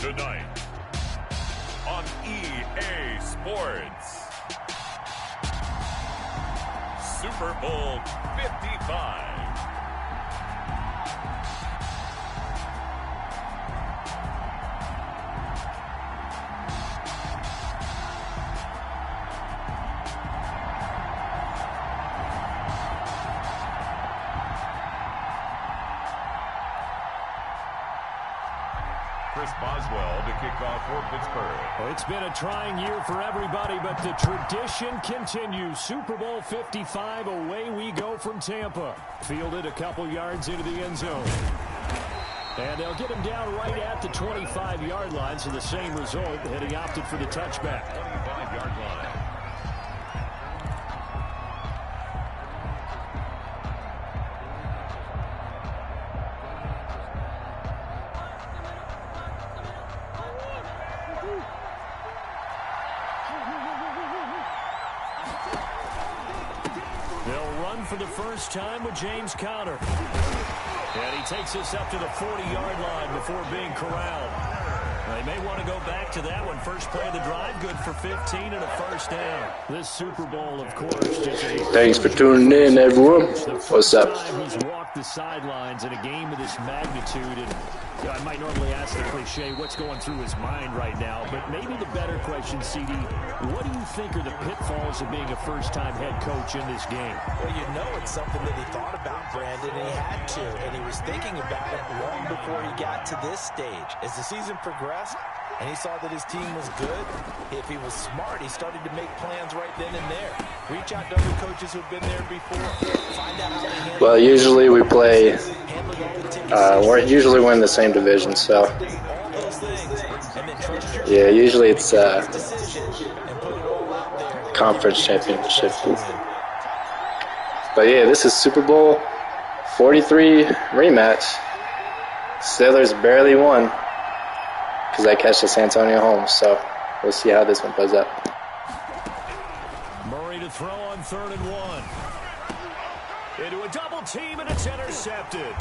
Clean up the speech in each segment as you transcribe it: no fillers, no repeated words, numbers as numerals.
Tonight on EA Sports, Super Bowl 55. Chris Boswell to kick off for Pittsburgh. Well, it's been a trying year for everybody, but the tradition continues. Super Bowl 55, away we go from Tampa. Fielded a couple yards into the end zone. And they'll get him down right at the 25-yard line, so the same result, and he opted for the touchback. 25-yard line. They'll run for the first time with James Conner. And he takes us up to the 40-yard line before being corralled. They may want to go back to that one. First play of the drive, good for 15 and a first down. This Super Bowl, of course, just a... Thanks for tuning in, everyone. What's up? He's walked the sidelines in a game of this magnitude, and I might normally ask the cliche, what's going through his mind right now? But maybe the better question, CD, what do you think are the pitfalls of being a first-time head coach in this game? Well, you know it's something that he thought about, Brandon, and he had to, and he was thinking about it long before he got to this stage. As the season progressed, and he saw that his team was good, if he was smart, he started to make plans right then and there. Reach out to other coaches who've been there before. Find out how they handle. Well, usually we play, we usually win the same division, so yeah, usually it's conference championship. But yeah, this is Super Bowl 43 rematch. Steelers barely won because I catch the San Antonio home, so we'll see how this one plays out. Murray to throw on 3rd and 1. Into a double team, and it's intercepted.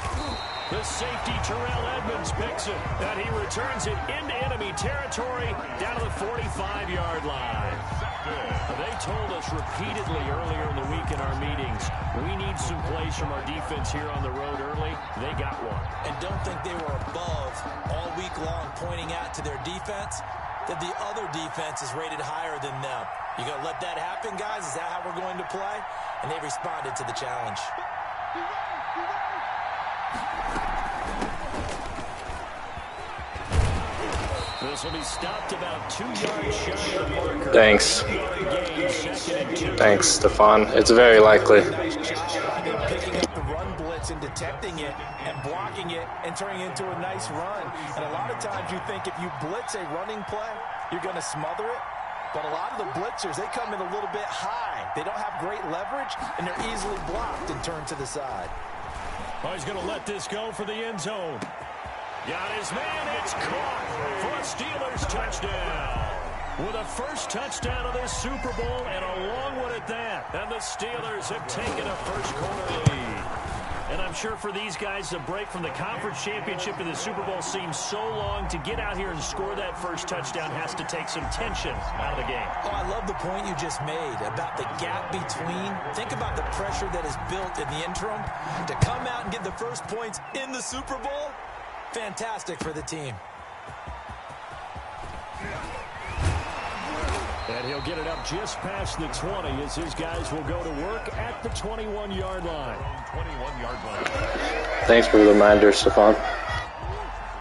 The safety, Terrell Edmonds, picks it, and he returns it into enemy territory down to the 45-yard line. They told us repeatedly earlier in the week in our meetings, we need some plays from our defense here on the road early. They got one. And don't think they were above all week long pointing out to their defense that the other defense is rated higher than them. You going to let that happen, guys? Is that how we're going to play? And they responded to the challenge. This will be stopped about 2 yards shy of the marker. Thanks. Thanks, Stefan. It's very likely. Picking up the run blitz and detecting it and blocking it and turning it into a nice run. And a lot of times you think if you blitz a running play, you're going to smother it. But a lot of the blitzers, they come in a little bit high. They don't have great leverage, and they're easily blocked and turned to the side. Oh, he's going to let this go for the end zone. Got his man. It's caught for a Steelers touchdown. With a first touchdown of this Super Bowl and a long one at that. And the Steelers have taken a first quarter lead. And I'm sure for these guys, the break from the conference championship to the Super Bowl seems so long. To get out here and score that first touchdown has to take some tension out of the game. Oh, I love the point you just made about the gap between. Think about the pressure that is built in the interim. To come out and get the first points in the Super Bowl, fantastic for the team. And he'll get it up just past the 20 as his guys will go to work at the 21-yard line. 21-yard line. Thanks for the reminder, Stefan.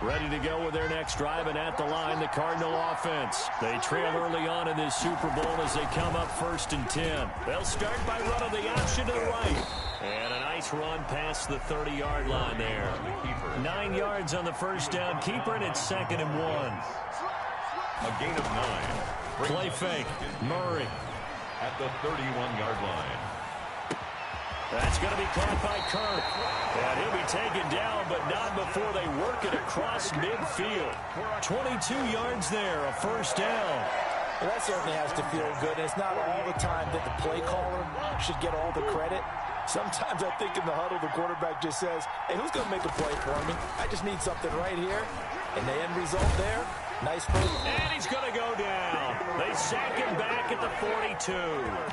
Ready to go with their next drive, and at the line, the Cardinal offense. They trail early on in this Super Bowl as they come up 1st and 10. They'll start by running the option to the right. And a nice run past the 30-yard line there. 9 yards on the first down. Keeper, and it's 2nd and 1. A gain of 9. Play fake. Murray. At the 31-yard line. That's going to be caught by Kirk. And he'll be taken down, but not before they work it across midfield. 22 yards there, a first down. Well, that certainly has to feel good. And it's not all the time that the play caller should get all the credit. Sometimes I think in the huddle, the quarterback just says, hey, who's going to make a play for me? I just need something right here. And the end result there, Nice move. And he's going to go down. They sack him back at the 42.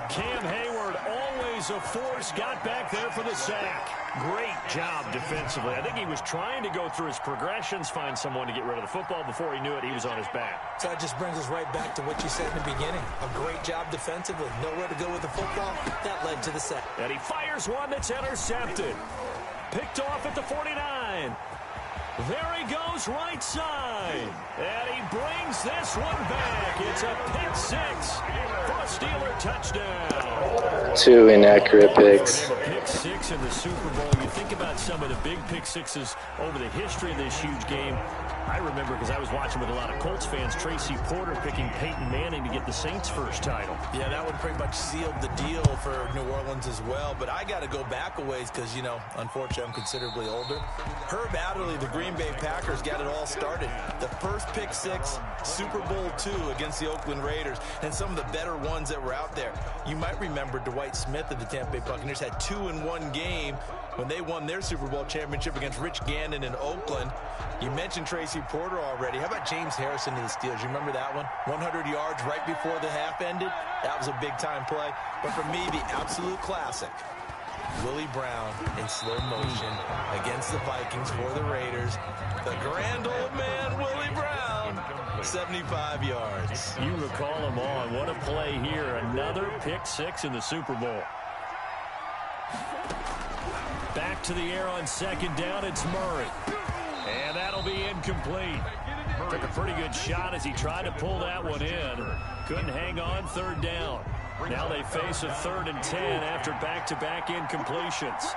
Cam Hayward, always a force, got back there for the sack. Great job defensively. I think he was trying to go through his progressions, find someone to get rid of the football. Before he knew it, he was on his back. So that just brings us right back to what you said in the beginning. A great job defensively. Nowhere to go with the football. That led to the sack. And he fires one that's intercepted. Picked off at the 49. There he goes, right side. And he brings this one back. It's a pick six for a Steeler touchdown. 2 inaccurate picks. Pick six in the Super Bowl. You think about some of the big pick sixes over the history of this huge game. I remember, because I was watching with a lot of Colts fans, Tracy Porter picking Peyton Manning to get the Saints' first title. Yeah, that one pretty much sealed the deal for New Orleans as well. But I got to go back a ways because, you know, unfortunately, I'm considerably older. Herb Adderley, the Green Bay Packers, got it all started. The first pick six, Super Bowl II against the Oakland Raiders, and some of the better ones that were out there. You might remember Dwight Smith of the Tampa Bay Buccaneers had 2 in one game when they won their Super Bowl championship against Rich Gannon in Oakland. You mentioned Tracy Porter already. How about James Harrison to the Steelers? You remember that one? 100 yards right before the half ended. That was a big-time play. But for me, the absolute classic, Willie Brown in slow motion against the Vikings for the Raiders. The grand old man, Willie Brown, 75 yards. You recall him on. What a play here. Another pick six in the Super Bowl. Back to the air on second down. It's Murray. And that'll be incomplete. Took a pretty good shot as he tried to pull that one in. Couldn't hang on, third down. Now they face a 3rd and 10 after back-to-back incompletions.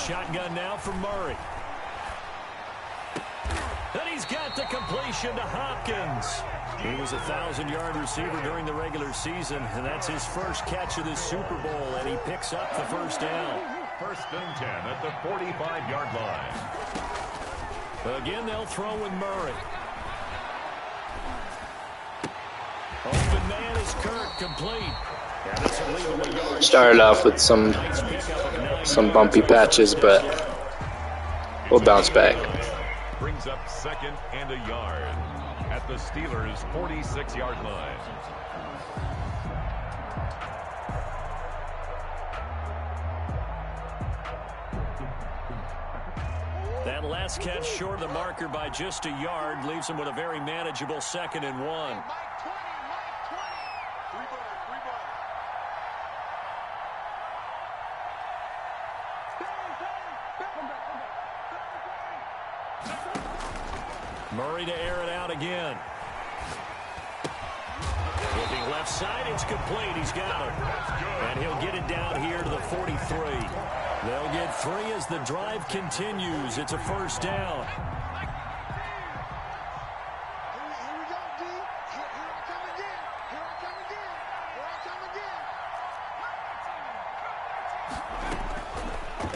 Shotgun now for Murray. And he's got the completion to Hopkins. He was a 1,000-yard receiver during the regular season, and that's his first catch of this Super Bowl, and he picks up the first down. 1st and 10 at the 45-yard line. Again, they'll throw with Murray. Open man is Kirk, complete. Started off with some bumpy patches, but we'll bounce back. Brings up 2nd and a yard at the Steelers' 46-yard line. That last catch short of the marker by just a yard leaves him with a very manageable 2nd and 1. Murray to air it out again. Looking left side, it's complete. He's got it. And he'll get it down here to the 43. They'll get 3 as the drive continues. It's a first down.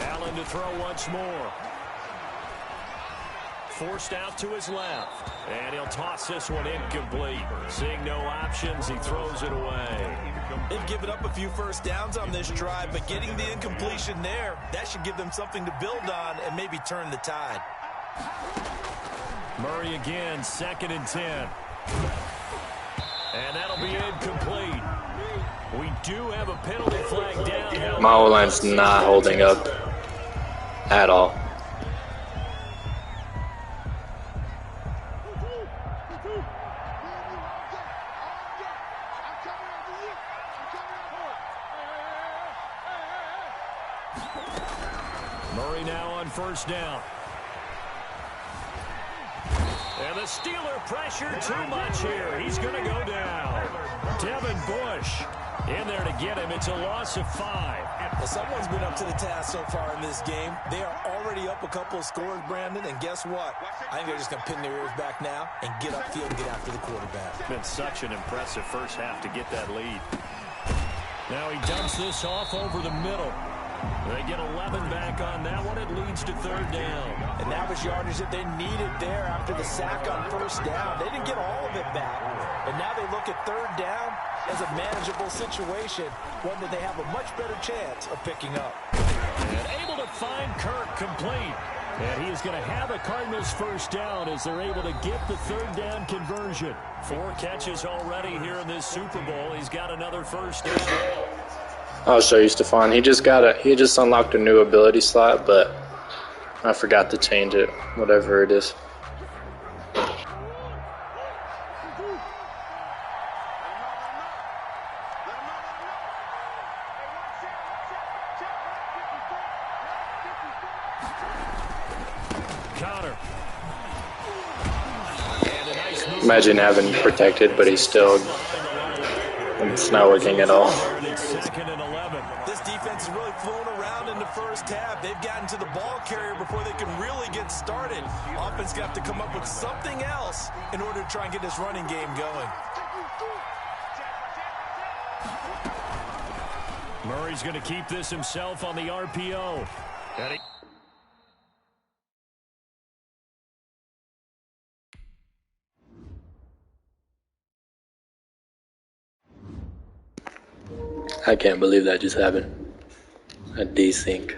Allen to throw once more. Forced out to his left. And he'll toss this one incomplete. Seeing no options, he throws it away. They've given up a few first downs on this drive, but getting the incompletion there, that should give them something to build on and maybe turn the tide. Murray again, 2nd and 10. And that'll be incomplete. We do have a penalty flag down. My O-line's not holding up at all. Murray now on first down. And the Steeler pressure too much here. He's going to go down. Devin Bush in there to get him. It's a loss of 5. Well, someone's been up to the task so far in this game. They are already up a couple of scores, Brandon, and guess what? I think they're just going to pin their ears back now and get upfield and get after the quarterback. Been such an impressive first half to get that lead. Now he dumps this off over the middle. They get 11 back on that one. It leads to third down. And that was yardage that they needed there after the sack on first down. They didn't get all of it back. And now they look at third down as a manageable situation, one that they have a much better chance of picking up. And able to find Kirk complete. And he is going to have a Cardinals first down as they're able to get the third down conversion. 4 catches already here in this Super Bowl. He's got another first down. I'll show you, Stephon. He just unlocked a new ability slot, but I forgot to change it, whatever it is. Imagine having protected, but it's not working at all. This defense is really flown around in the first half. They've gotten to the ball carrier before they can really get started. Offense got to come up with something else in order to try and get this running game going. Murray's going to keep this himself on the RPO. I can't believe that just happened. A desync.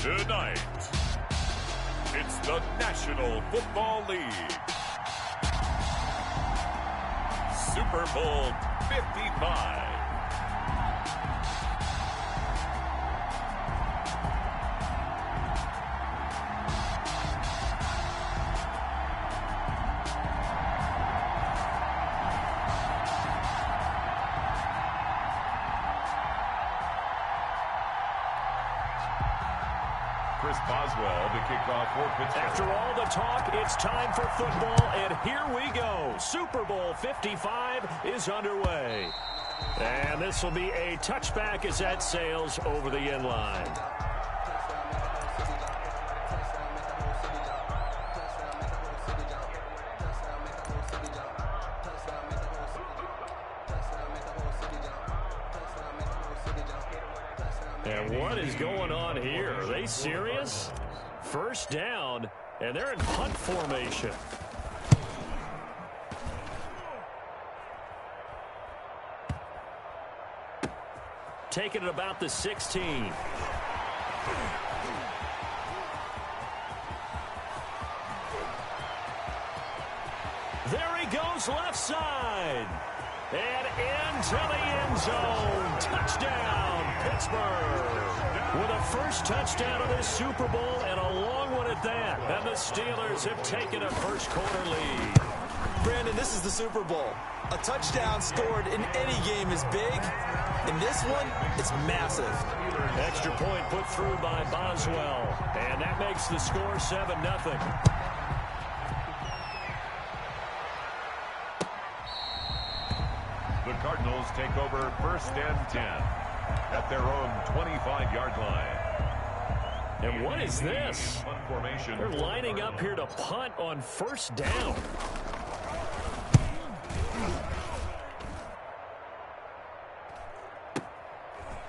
Tonight, it's the National Football League. Super Bowl 55. Chris Boswell to kick off for Pittsburgh. After all the talk, it's time for football, and here we go. Super Bowl 55 is underway. And this will be a touchback as that sails over the end line. And what is going on here? Are they serious? First down, and they're in punt formation. Taking it about the 16. There he goes left side. And into the end zone. Touchdown, Pittsburgh. With a first touchdown of this Super Bowl and a long one at that. And the Steelers have taken a first quarter lead. Brandon, this is the Super Bowl. A touchdown scored in any game is big. In this one, it's massive. Extra point put through by Boswell. And that makes the score 7-0. The Cardinals take over first and 10 at their own 25-yard line. And what is this? They're lining up here to punt on first down.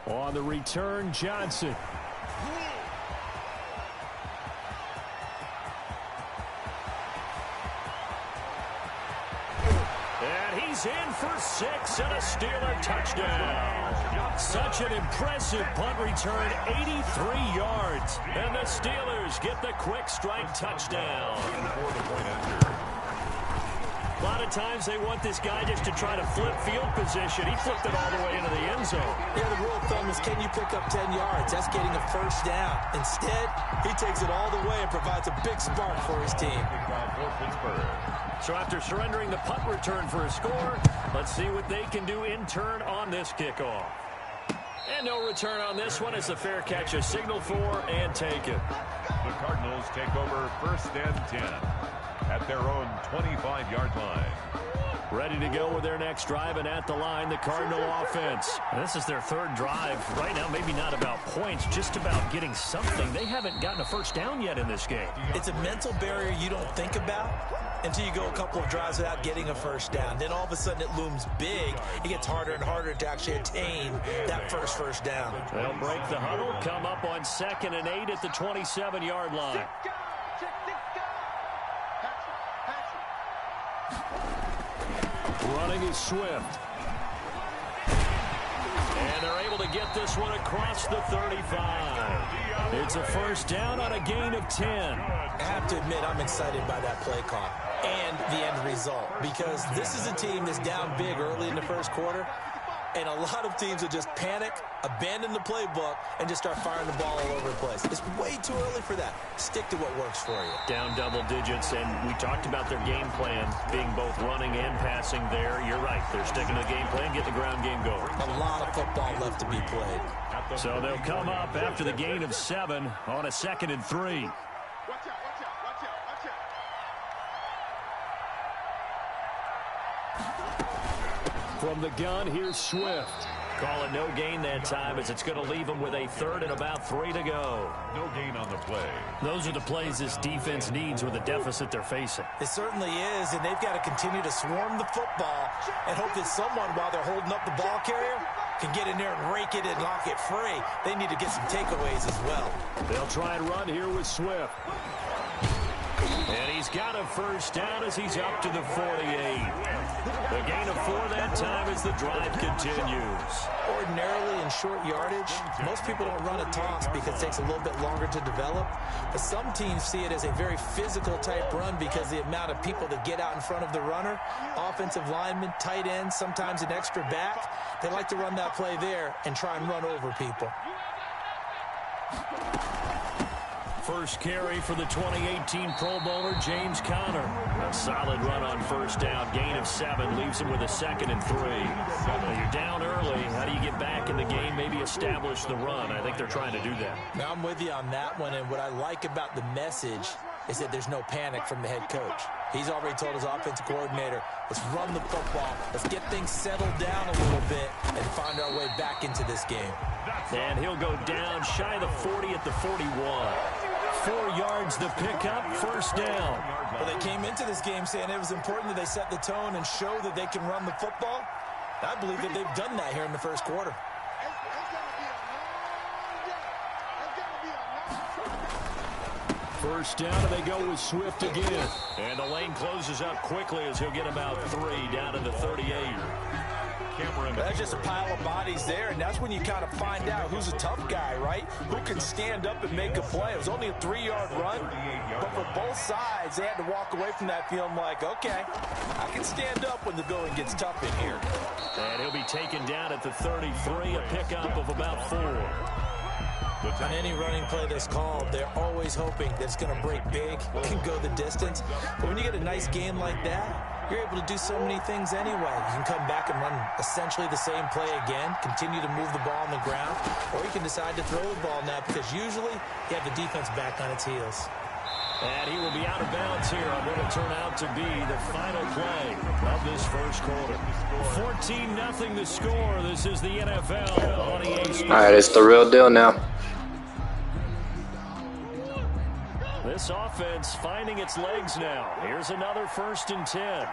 On the return, Johnson. And he's is in for 6 and a Steeler touchdown. Such an impressive punt return, 83 yards. And the Steelers get the quick strike touchdown. A lot of times they want this guy just to try to flip field position. He flipped it all the way into the end zone. Yeah, the rule of thumb is, can you pick up 10 yards? That's getting a first down. Instead, he takes it all the way and provides a big spark for his team. So after surrendering the punt return for a score, let's see what they can do in turn on this kickoff. And no return on this one as the fair catch is signaled for and taken. The Cardinals take over 1st and 10 at their own 25-yard line. Ready to go with their next drive, and at the line, the Cardinal offense. And this is their 3rd drive. Right now, maybe not about points, just about getting something. They haven't gotten a first down yet in this game. It's a mental barrier you don't think about until you go a couple of drives without getting a first down. Then all of a sudden it looms big. It gets harder and harder to actually attain that first down. They'll break the huddle, come up on 2nd and 8 at the 27-yard line. Running is Swift. And they're able to get this one across the 35. It's a first down on a gain of 10. I have to admit, I'm excited by that play call and the end result, because this is a team that's down big early in the first quarter, and a lot of teams will just panic, abandon the playbook, and just start firing the ball all over the place. It's way too early for that. Stick to what works for you. Down double digits, and we talked about their game plan being both running and passing there. You're right. They're sticking to the game plan, get the ground game going. A lot of football left to be played. So they'll come up after the gain of 7 on a 2nd and 3. From the gun, here's Swift. Call it no gain that time, as it's going to leave them with a 3rd and about 3 to go. No gain on the play. Those are the plays this defense needs with the deficit they're facing. It certainly is, and they've got to continue to swarm the football and hope that someone, while they're holding up the ball carrier, can get in there and rake it and lock it free. They need to get some takeaways as well. They'll try and run here with Swift. And he's got a first down as he's up to the 48. The gain of 4 that time as the drive continues. Ordinarily in short yardage, most people don't run a toss because it takes a little bit longer to develop. But some teams see it as a very physical type run because the amount of people that get out in front of the runner, offensive linemen, tight ends, sometimes an extra back, they like to run that play there and try and run over people. First carry for the 2018 Pro Bowler, James Conner. A solid run on first down. Gain of 7 leaves him with a 2nd and 3. Well, you're down early. How do you get back in the game, maybe establish the run? I think they're trying to do that. Now, I'm with you on that one, and what I like about the message is that there's no panic from the head coach. He's already told his offensive coordinator, let's run the football, let's get things settled down a little bit and find our way back into this game. And he'll go down shy of the 40 at the 41. 4 yards the pickup, first down. Well, they came into this game saying it was important that they set the tone and show that they can run the football. I believe that they've done that here in the first quarter. First down, and they go with Swift again. And the lane closes up quickly as he'll get about 3 down to the 38. That's just a pile of bodies there, and that's when you kind of find out who's a tough guy, right? Who can stand up and make a play. It was only a 3-yard run, but for both sides, they had to walk away from that feeling like, okay, I can stand up when the going gets tough in here. And he'll be taken down at the 33, a pickup of about 4. On any running play that's called, they're always hoping that it's going to break big and go the distance. But when you get a nice game like that, you're able to do so many things anyway. You can come back and run essentially the same play again, continue to move the ball on the ground, or you can decide to throw the ball now because usually you have the defense back on its heels. And he will be out of bounds here on what will turn out to be the final play of this first quarter. 14-0 the score. This is the NFL on EA Sports. All right, it's the real deal now. This offense finding its legs now. Here's another 1st and 10.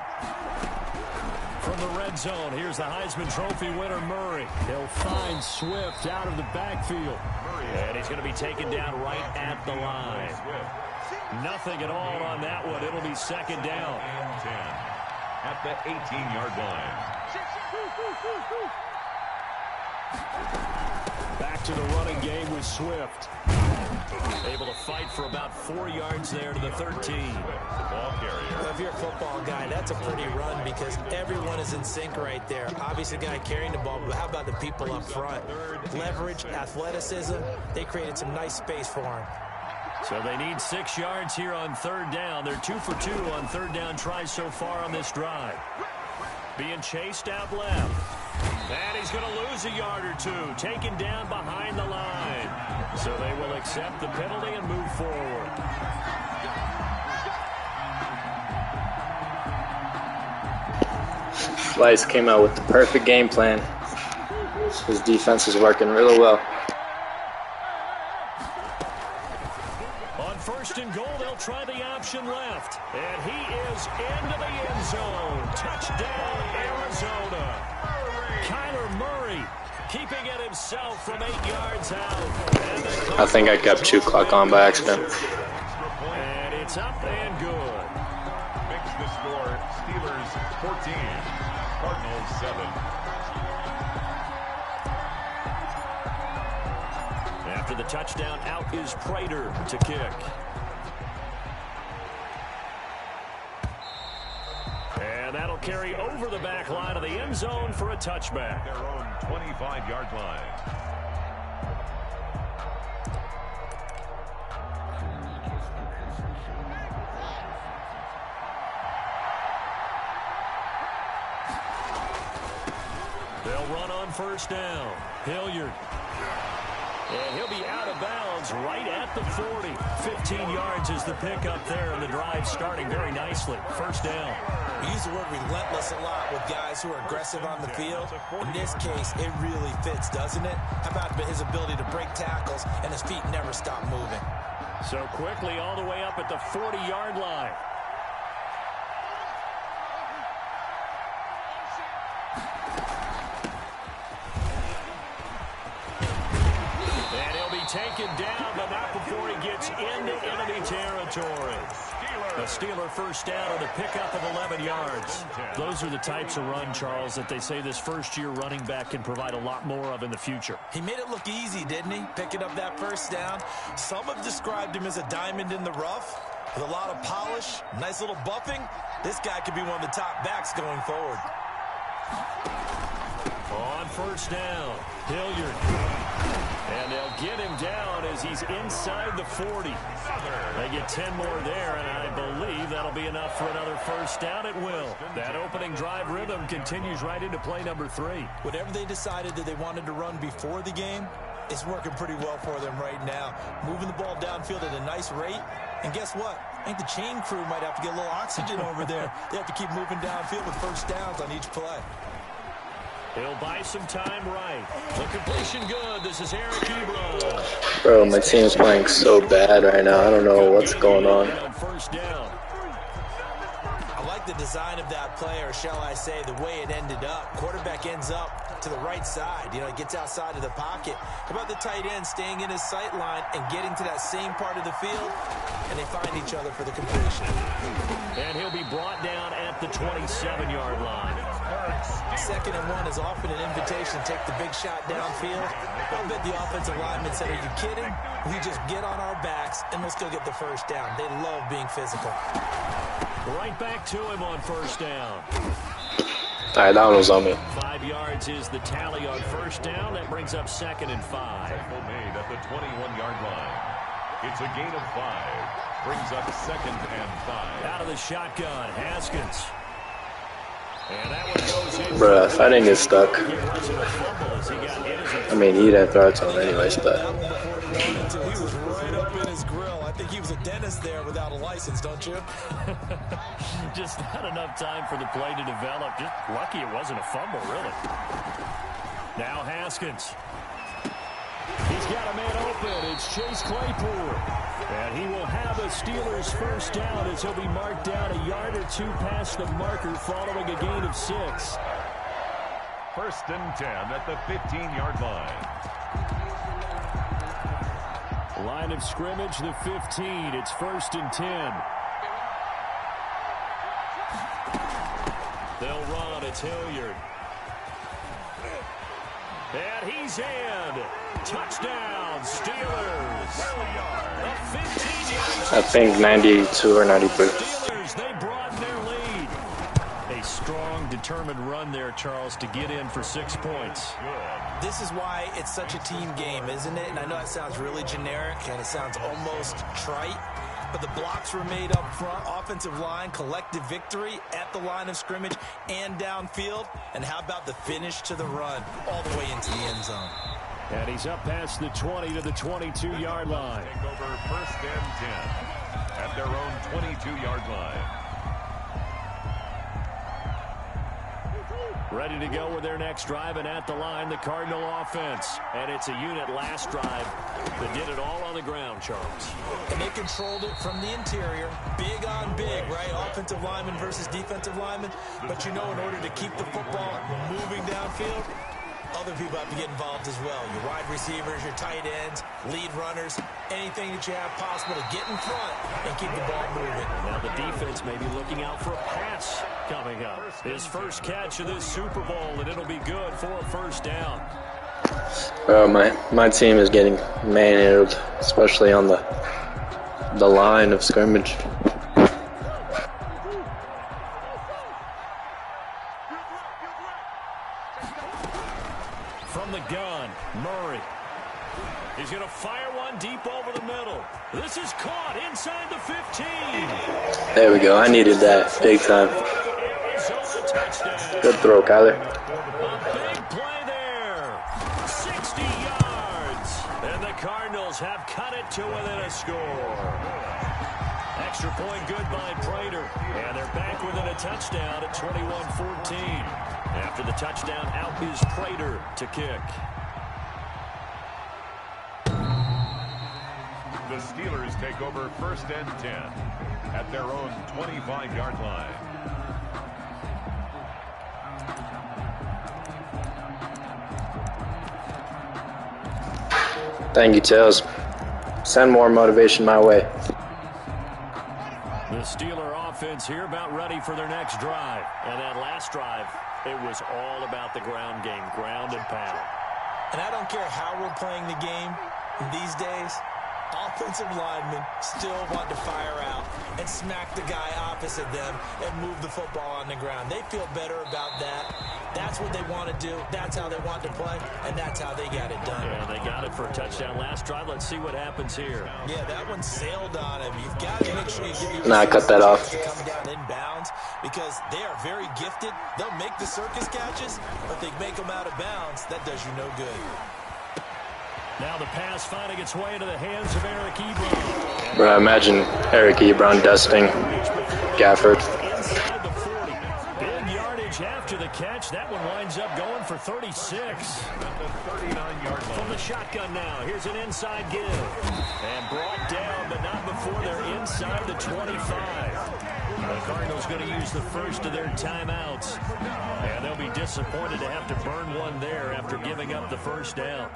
From the red zone, here's the Heisman Trophy winner, Murray. He'll find Swift out of the backfield. And he's going to be taken down right at the line. Nothing at all on that one. It'll be 2nd down. at the 18-yard line. Back to the running game with Swift. Able to fight for about 4 yards there to the 13. Ball carrier. Well, if you're a football guy, that's a pretty run because everyone is in sync right there. Obviously, the guy carrying the ball, but how about the people up front? Leverage, athleticism, they created some nice space for him. So they need 6 yards here on third down. They're 2 for 2 on third down tries so far on this drive. Being chased out left. And he's going to lose a yard or two. Taken down behind the line. So they will accept the penalty and move forward. Slice came out with the perfect game plan. His defense is working really well. On first and goal, they'll try the option left. And he is into the end zone. Touchdown, Arizona. Kyler Murray keeping it himself from 8 yards out. I think I kept 2 clock on by accident. And it's up and good. Makes the score Steelers 14, Cardinals 7. After the touchdown, out is Prater to kick. And that'll carry over the back line of the end zone for a touchback. Their own 25-yard line. They'll run on first down. Hilliard. And he'll be out of bounds right at the 40. 15 yards is the pickup there, and the drive starting very nicely. First down. We use the word relentless a lot with guys who are aggressive on the field. In this case, it really fits, doesn't it? How about his ability to break tackles and his feet never stop moving? So quickly all the way up at the 40-yard line. Taken down, but not before he gets into enemy territory. The Steeler first down and a pickup of 11 yards. Those are the types of run, Charles, that they say this first-year running back can provide a lot more of in the future. He made it look easy, didn't he? Picking up that first down. Some have described him as a diamond in the rough with a lot of polish, nice little buffing. This guy could be one of the top backs going forward. On first down, Hilliard. And they'll get him down as he's inside the 40. They get 10 more there, and I believe that'll be enough for another first down. It will. That opening drive rhythm continues right into play number 3. Whatever they decided that they wanted to run before the game, it's working pretty well for them right now. Moving the ball downfield at a nice rate. And guess what? I think the chain crew might have to get a little oxygen over there. They have to keep moving downfield with first downs on each play. He'll buy some time right. The completion good. This is Eric Ebron. Bro, my team's playing so bad right now. I don't know what's going on. First down. I like the design of that play, or shall I say the way it ended up. Quarterback ends up to the right side. You know, it gets outside of the pocket. How about the tight end staying in his sight line and getting to that same part of the field? And they find each other for the completion. And he'll be brought down at the 27-yard line. 2nd and 1 is often an invitation. Take the big shot downfield. I bet the offensive lineman said, are you kidding? We just get on our backs and we'll still get the first down. They love being physical. Right back to him on first down. All right, that one was on me. 5 yards is the tally on first down. That brings up 2nd and 5. Tackle made at the 21-yard line. It's a gain of 5. Brings up 2nd and 5. Out of the shotgun, Haskins. And that one goes in. Bruh, if I didn't get stuck. I mean, he'd have throw it to him anyways, but. He was right up in his grill. I think he was a dentist there without a license, don't you? Just not enough time for the play to develop. Just lucky it wasn't a fumble, really. Now Haskins. He's got a man open. It's Chase Claypool. And he will have a Steelers first down as he'll be marked down a yard or 2 past the marker following a gain of 6. 1st and 10 at the 15-yard line. Line of scrimmage, the 15. It's 1st and 10. They'll run. It's Hilliard. And he's in. Touchdown, Steelers. A 15-yard. I think 92 or 93. Steelers, they broaden their lead. A strong, determined run there, Charles, to get in for 6 points. This is why it's such a team game, isn't it? And I know that sounds really generic and it sounds almost trite, but the blocks were made up front, offensive line, collective victory at the line of scrimmage and downfield. And how about the finish to the run all the way into the end zone? And he's up past the 20 to the 22-yard line. Take over first and 10 at their own 22-yard line. Ready to go with their next drive, and at the line, the Cardinal offense. And it's a unit last drive that did it all on the ground, Charles. And they controlled it from the interior. Big on big, right? Offensive lineman versus defensive lineman. But you know, in order to keep the football moving downfield, other people have to get involved as well. Your wide receivers, your tight ends, lead runners, anything that you have possible to get in front and keep the ball moving. Now the defense may be looking out for a pass coming up. His first catch of this Super Bowl, and it'll be good for a first down. My team is getting manhandled, especially on the line of scrimmage. From the gun, Murray. He's going to fire one deep over the middle. This is caught inside the 15. There we go. I needed that big time. Good throw, Kyler. A big play there. 60 yards. And the Cardinals have cut it to within a score. Extra point good by Prater. And they're back within a touchdown at 21-14. After the touchdown, out is Prater to kick. The Steelers take over first and 10 at their own 25-yard line. Thank you, Tails. Send more motivation my way. The Steeler offense here about ready for their next drive. And that last drive, it was all about the ground game, ground and pound. And I don't care how we're playing the game these days, offensive linemen still want to fire out and smack the guy opposite them and move the football on the ground. They feel better about that. That's what they want to do. That's how they want to play, and that's how they got it done. Yeah, they got it for a touchdown last drive. Let's see what happens here. Yeah, that one sailed on him. You've got to make sure you give your Nah, cut that off. to come down inbounds because they are very gifted. They'll make the circus catches, but they make them out of bounds. That does you no good. Now the pass finding its way into the hands of Eric Ebron. Bro, imagine Eric Ebron dusting Gafford. Inside the 40. Big yardage after the catch. That one winds up going for 36. From the shotgun now. Here's an inside give. And brought down, but not before they're inside the 25. The Cardinals going to use the first of their timeouts. And they'll be disappointed to have to burn one there after giving up the first down.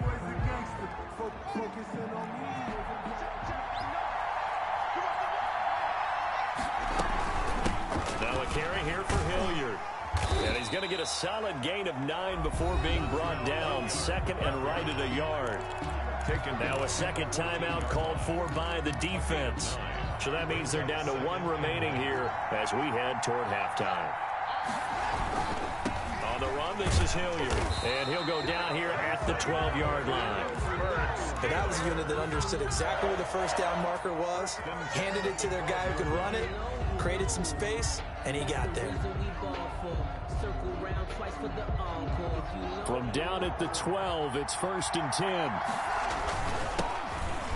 Now a carry here for Hilliard. And he's going to get a solid gain of 9 before being brought down. Second and right at a yard. Now a second timeout called for by the defense. So that means they're down to 1 remaining here as we head toward halftime. On the run, this is Hilliard. And he'll go down here at the 12-yard line. And that was a unit that understood exactly where the first down marker was, handed it to their guy who could run it, created some space, and he got there. From down at the 12, it's first and 10.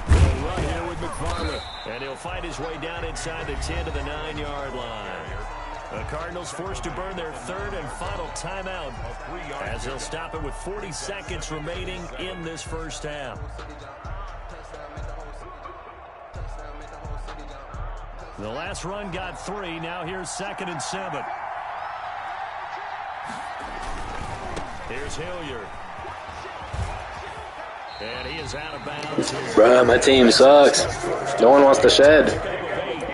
They'll run here with McFarland. And he'll fight his way down inside the 10 to the 9-yard line. The Cardinals forced to burn their third and final timeout as they'll stop it with 40 seconds remaining in this first half. The last run got 3. Now here's 2nd and 7. Here's Hilliard. And he is out of bounds here. Bruh, my team sucks. No one wants to shed.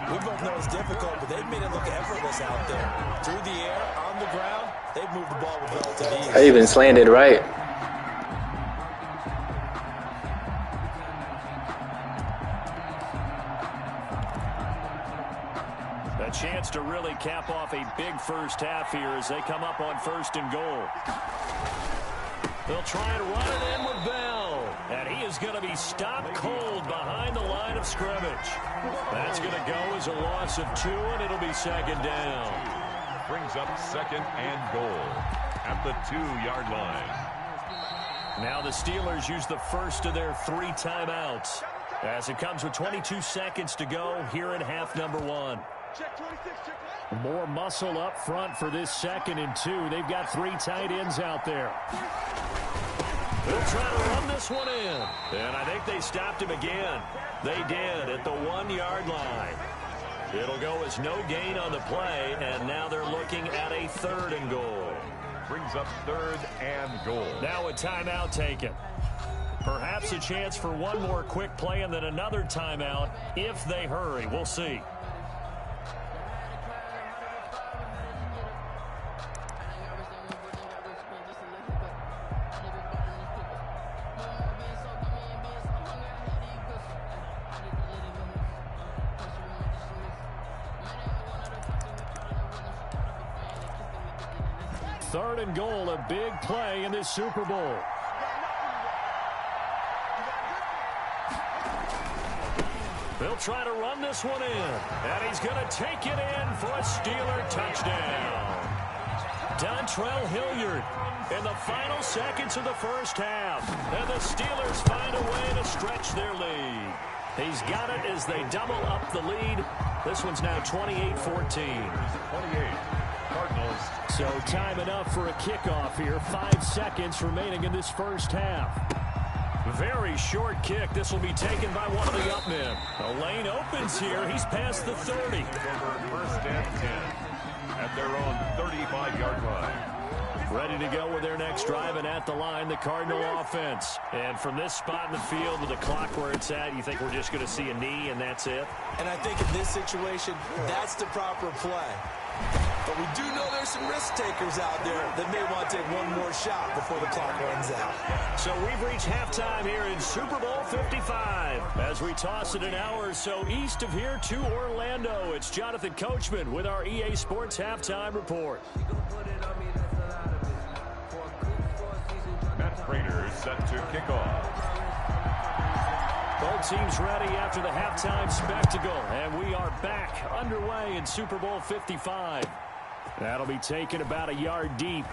We both know was difficult, but they've made it look effortless out there. Through the air, on the ground, they've moved the ball with relative ease. I even slanted right. A chance to really cap off a big first half here as they come up on 1st and goal. They'll try and run it in with Bell. And he is going to be stopped cold behind the line of scrimmage. That's going to go as a loss of 2, and it'll be 2nd down. Brings up 2nd and goal at the 2-yard line. Now the Steelers use the first of their 3 timeouts as it comes with 22 seconds to go here in half number 1. More muscle up front for this 2nd and 2. They've got 3 tight ends out there. They'll try to run this one in. And I think they stopped him again. They did at the 1-yard line. It'll go as no gain on the play, and now they're looking at a 3rd and goal. Brings up 3rd and goal. Now a timeout taken. Perhaps a chance for one more quick play and then another timeout if they hurry. We'll see. Third and goal, a big play in this Super Bowl. They'll try to run this one in, and he's going to take it in for a Steeler touchdown. Dontrell Hilliard in the final seconds of the first half, and the Steelers find a way to stretch their lead. He's got it as they double up the lead. This one's now 28-14. 28. Cardinals. So time enough for a kickoff here. 5 seconds remaining in this first half. Very short kick. This will be taken by one of the up men. The lane opens here. He's past the 30. 1st and 10 at their own 35-yard line. Ready to go with their next drive, and at the line, the Cardinal offense. And from this spot in the field with the clock where it's at, you think we're just going to see a knee and that's it? And I think in this situation, that's the proper play. But we do know there's some risk takers out there that may want to take one more shot before the clock runs out. So we've reached halftime here in Super Bowl 55. As we toss it an hour or so east of here to Orlando, it's Jonathan Coachman with our EA Sports Halftime Report. Matt Prater is set to kick off. Both teams ready after the halftime spectacle, and we are back underway in Super Bowl 55. That'll be taken about a yard deep.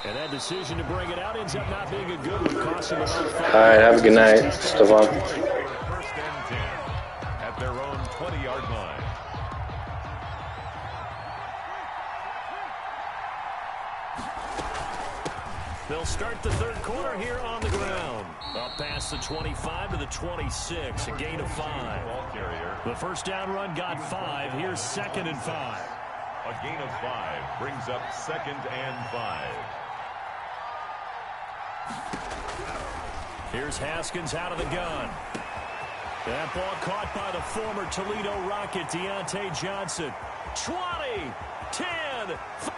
And that decision to bring it out ends up not being a good one. Costing them about 5. All right, have a good night, Stephon. 1st and 10 at their own 20-yard line. They'll start the third quarter here on the ground. Up past the 25 to the 26, a gain of 5. Ball carrier. The first down run got 5. Here's 2nd and 5. A gain of 5 brings up 2nd and 5. Here's Haskins out of the gun. That ball caught by the former Toledo Rocket, Deontay Johnson. 20, 10,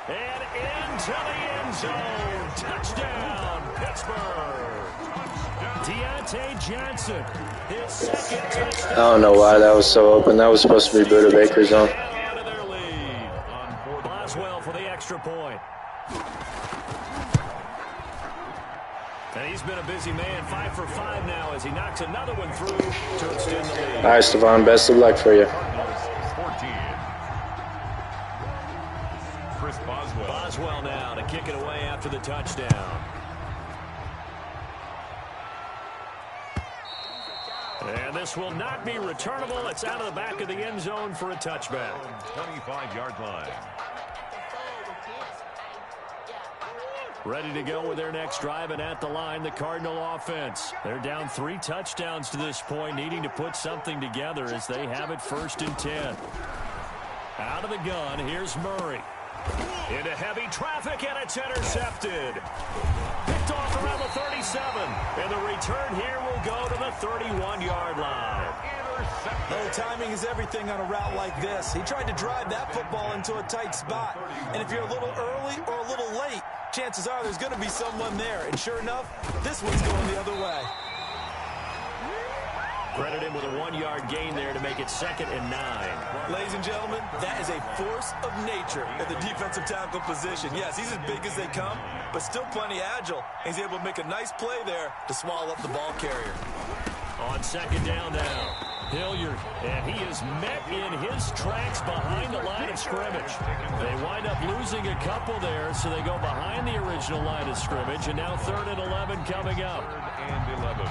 and into the end zone. Touchdown, Pittsburgh. Deontay Johnson, his 2nd touchdown. I don't know why that was so open. That was supposed to be Buda Baker's zone. Out of their lead. Boswell for the extra point. And he's been a busy man, 5 for 5 now as he knocks another one through to extend the lead. All right, Stephon, best of luck for you. Cardinals 14. Chris Boswell. Boswell now to kick it away after the touchdown. And this will not be returnable. It's out of the back of the end zone for a touchback. 25-yard line. Ready to go with their next drive, and at the line, the Cardinal offense. They're down 3 touchdowns to this point, needing to put something together as they have it 1st and 10. Out of the gun, here's Murray. Into heavy traffic, and it's intercepted. Picked off around the 37, and the return here will go to the 31-yard line. Oh, timing is everything on a route like this. He tried to drive that football into a tight spot. And if you're a little early or a little late, chances are there's going to be someone there. And sure enough, this one's going the other way. Credit him with a 1-yard gain there to make it 2nd and 9. Ladies and gentlemen, that is a force of nature at the defensive tackle position. Yes, he's as big as they come, but still plenty agile. He's able to make a nice play there to swallow up the ball carrier. On 2nd down now, Hilliard, and he is met in his tracks behind the line of scrimmage. They wind up losing a couple there, so they go behind the original line of scrimmage, and now 3rd and 11 coming up. 3rd and 11.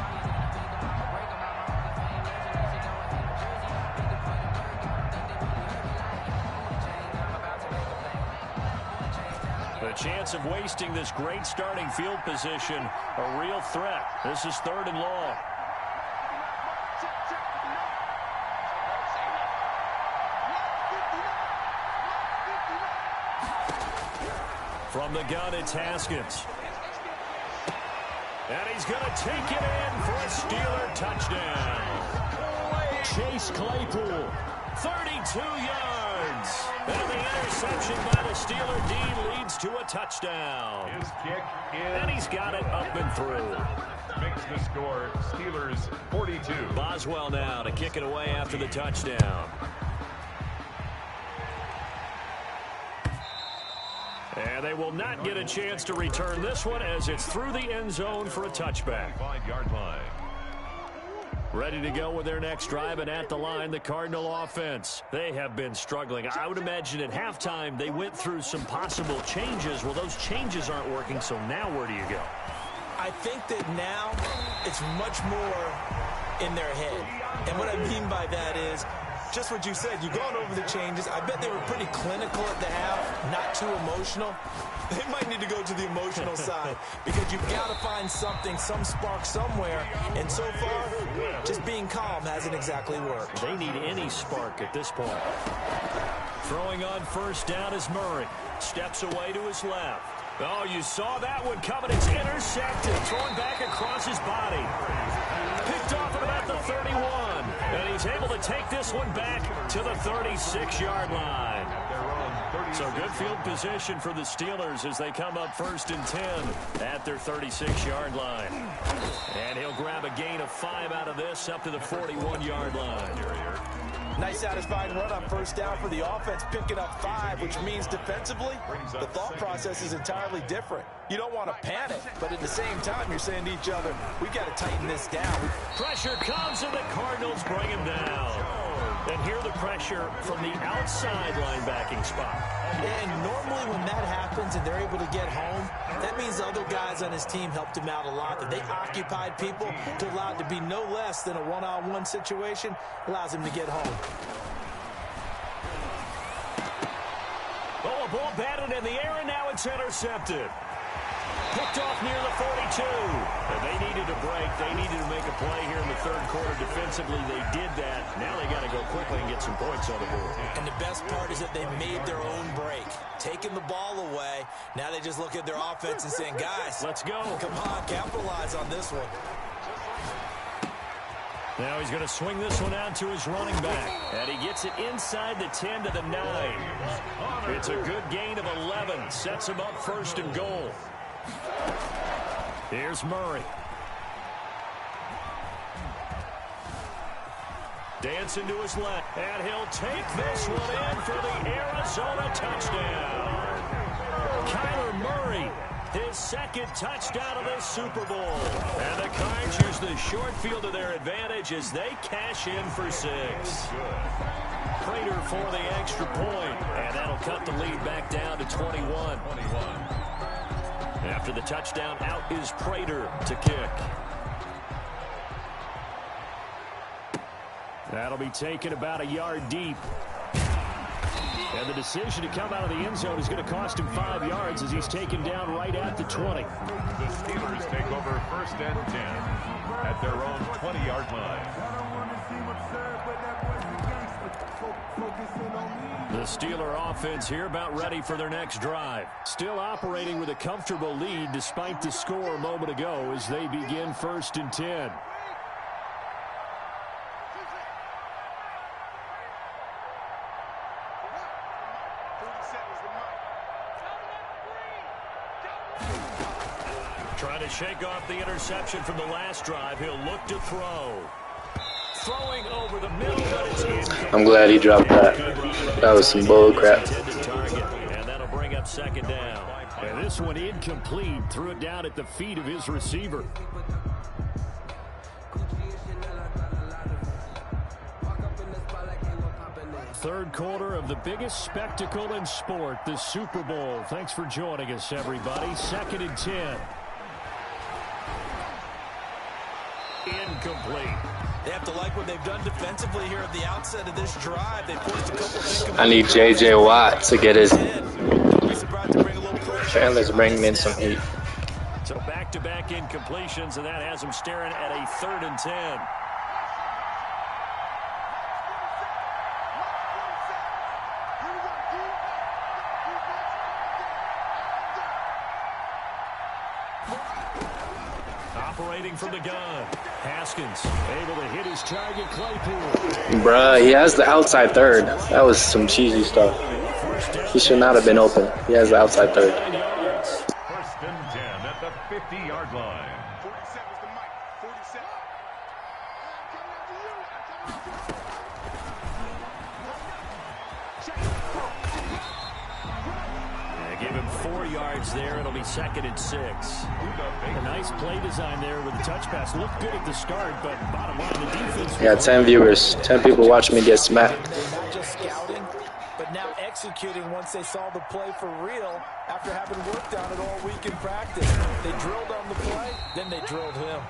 The chance of wasting this great starting field position, a real threat. This is 3rd and long. From the gun, it's Haskins. And he's going to take it in for a Steeler touchdown. Chase Claypool, 32 yards. And the interception by the Steeler D leads to a touchdown. His kick is And he's got it up and through. Makes the score Steelers 42. Boswell now to kick it away after the touchdown. And they will not get a chance to return this one as it's through the end zone for a touchback. 5-yard line. Ready to go with their next drive, and at the line, the Cardinal offense. They have been struggling. I would imagine at halftime they went through some possible changes. Well, those changes aren't working, so now where do you go? I think that now it's much more in their head. And what I mean by that is just what you said. You've gone over the changes. I bet they were pretty clinical at the half, not too emotional. They might need to go to the emotional side because you've got to find something, some spark somewhere. And so far, just being calm hasn't exactly worked. They need any spark at this point. Throwing on 1st down is Murray. Steps away to his left. Oh, you saw that one coming. It's intercepted. Thrown back across his body. Picked off at about the 31. And he's able to take this one back to the 36-yard line. So good field position for the Steelers as they come up 1st and 10 at their 36-yard line. And he'll grab a gain of 5 out of this up to the 41-yard line. Nice satisfying run on 1st down for the offense, picking up 5, which means defensively, the thought process is entirely different. You don't want to panic, but at the same time, you're saying to each other, we've got to tighten this down. Pressure comes, and the Cardinals bring him down. And here the pressure from the outside linebacking spot. And normally when that happens and they're able to get home, that means the other guys on his team helped him out a lot. That they occupied people to allow it to be no less than a one-on-one situation, allows him to get home. Oh, a ball batted in the air, and now it's intercepted. Picked off near the 42. And they needed a break. They needed to make a play here in the 3rd quarter. Defensively, they did that. Now they got to go quickly and get some points on the board. And the best part is that they made their own break. Taking the ball away. Now they just look at their offense and saying, guys, let's go. Come on, capitalize on this one. Now he's going to swing this one out to his running back. And he gets it inside the 10 to the 9. It's a good gain of 11. Sets him up 1st and goal. Here's Murray. Dancing to his left. And he'll take this one in for the Arizona touchdown. Kyler Murray, his 2nd touchdown of this Super Bowl. And the Cards use the short field to their advantage as they cash in for 6. Prater for the extra point. And that'll cut the lead back down to 21. After the touchdown, out is Prater to kick. That'll be taken about a yard deep. And the decision to come out of the end zone is going to cost him 5 yards as he's taken down right at the 20. The Steelers take over 1st and 10 at their own 20-yard line. The Steeler offense here about ready for their next drive. Still operating with a comfortable lead despite the score a moment ago as they begin 1st and 10. Trying to shake off the interception from the last drive. He'll look to throw. Throwing over the middle, but it's incomplete. I'm glad he dropped that. That was some bull crap. And that'll bring up second down. And this one incomplete. Threw it down at the feet of his receiver. Third quarter of the biggest spectacle in sport, the Super Bowl. Thanks for joining us, everybody. 2nd and 10. Incomplete. They have to like what they've done defensively here at the outset of this drive. They forced a couple. I need J.J. Watt to get his. Chandler's bringing in some heat. So back-to-back incompletions, and that has them staring at a 3rd and 10. Operating from the gun. Haskins able to hit his target, Claypool. Bruh, he has the outside third. That was some cheesy stuff. He should not have been open. He has the outside third. 1st and 10 at the 50-yard line. 47's the mic. 47. Give him 4 yards there. It'll be 2nd and 6. A nice play design there with the touch pass. Looked good at the start, but bottom line, the defense. Yeah, 10 viewers. 10 people watching me get smacked. Not just scouting, but now executing once they saw the play for real after having worked on it all week in practice. They drilled on the play, then they drilled him.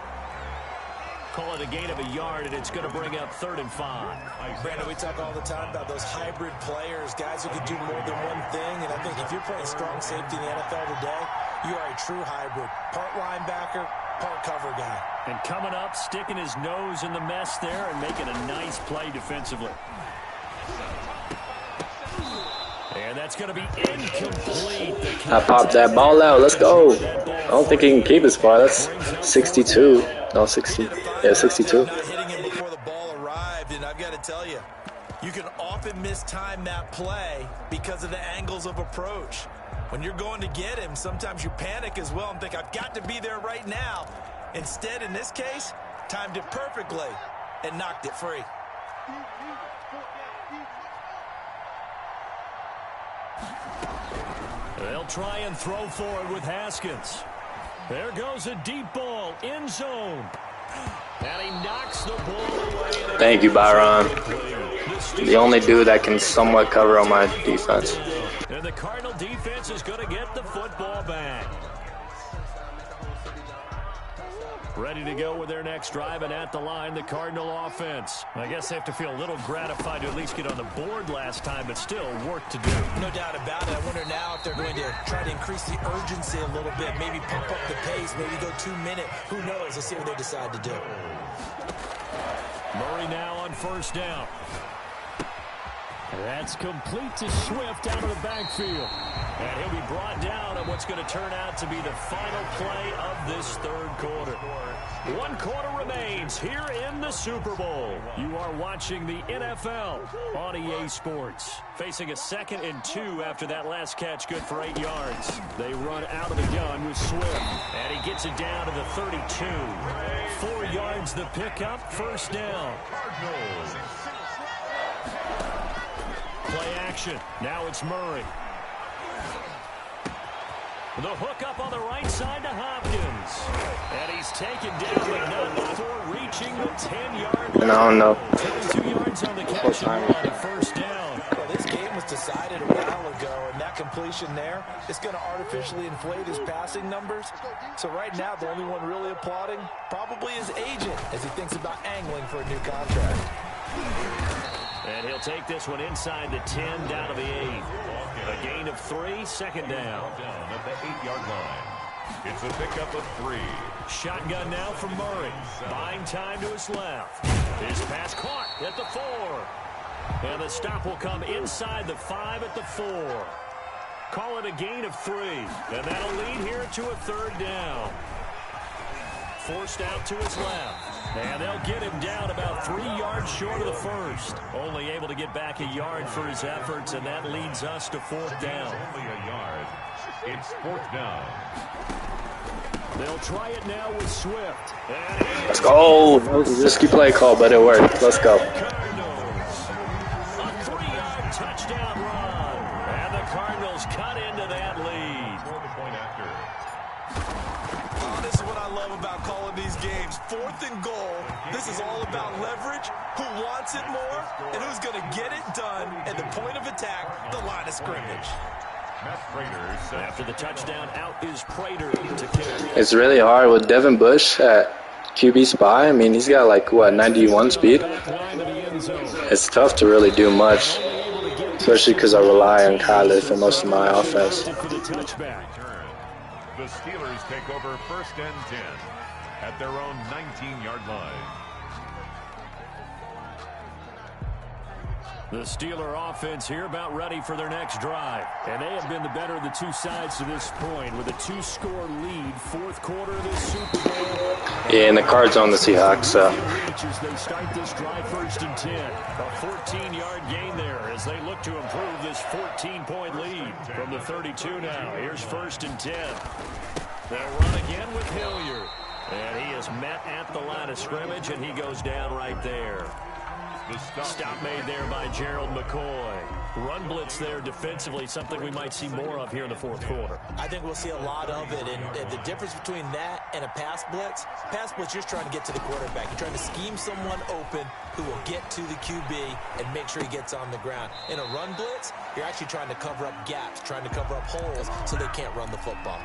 Call it a gain of a yard, and it's going to bring up 3rd and 5. Brandon, we talk all the time about those hybrid players, guys who can do more than one thing. And I think if you're playing strong safety in the NFL today, you are a true hybrid. Part linebacker, part cover guy. And coming up, sticking his nose in the mess there and making a nice play defensively. And that's going to be incomplete. I popped that ball out. Let's go. I don't think he can keep it far. That's 62. No, 60. Yeah, 62. Not hitting him before the ball arrived, and I've got to tell you, you can often mistime that play because of the angles of approach. When you're going to get him, sometimes you panic as well and think, I've got to be there right now. Instead, in this case, timed it perfectly and knocked it free. They'll try and throw forward with Haskins. There goes a deep ball, end zone. And he knocks the ball away. Thank you, Byron. The only dude that can somewhat cover on my defense. And the Cardinal defense is going to get the football back. Ready to go with their next drive, and at the line, the Cardinal offense. I guess they have to feel a little gratified to at least get on the board last time, but still work to do. No doubt about it. I wonder now if they're going to try to increase the urgency a little bit, maybe pump up the pace, maybe go 2 minute. Who knows? Let's see what they decide to do. Murray now on 1st down. That's complete to Swift out of the backfield. And he'll be brought down on what's going to turn out to be the final play of this 3rd quarter. 1 quarter remains here in the Super Bowl. You are watching the NFL on EA Sports. Facing a 2nd and 2 after that last catch, good for 8 yards. They run out of the gun with Swift. And he gets it down to the 32. 4 yards the pickup, 1st down. Play action. Now it's Murray. The hook up on the right side to Hopkins. And he's taken down, but not before reaching the 10-yard line. And I don't know. 2 yards on the catch on a 1st down. Well, this game was decided a while ago, and that completion there is going to artificially inflate his passing numbers. So right now, the only one really applauding probably his agent as he thinks about angling for a new contract. And he'll take this one inside the 10, down to the 8. A gain of 3, 2nd down. Down at the 8-yard line. It's a pickup of 3. Shotgun now from Murray. Buying time to his left. His pass caught at the 4. And the stop will come inside the 5 at the 4. Call it a gain of 3. And that'll lead here to a 3rd down. Forced out to his left. And they'll get him down about 3 yards short of the first. Only able to get back a yard for his efforts, and that leads us to 4th down. Only a yard. It's 4th down. They'll try it now with Swift. Let's go. That was a risky play call, but it worked. Let's go. Cardinals. A 3-yard touchdown run. And the Cardinals cut into that lead. For the point after. Oh, this is what I love about calling these games. 4th and goal. This is all about leverage, who wants it more, and who's going to get it done at the point of attack, the line of scrimmage. After the touchdown, out is Prater to kick. It's really hard with Devin Bush at QB spy. I mean, he's got like, what, 91 speed? It's tough to really do much, especially because I rely on Kyler for most of my offense. The Steelers take over 1st and 10 at their own 19-yard line. The Steeler offense here about ready for their next drive. And they have been the better of the two sides to this point with a 2-score lead, 4th quarter of this Super Bowl. Yeah, and the Cards on the Seahawks, so. They start this drive 1st and 10. A 14-yard gain there as they look to improve this 14-point lead from the 32 now. Here's 1st and 10. They'll run again with Hilliard. And he is met at the line of scrimmage, and he goes down right there. Stop made there by Gerald McCoy. Run blitz there defensively, something we might see more of here in the 4th quarter. I think we'll see a lot of it, and the difference between that and a pass blitz, you're trying to get to the quarterback. You're trying to scheme someone open who will get to the QB and make sure he gets on the ground. In a run blitz, you're actually trying to cover up gaps, trying to cover up holes so they can't run the football.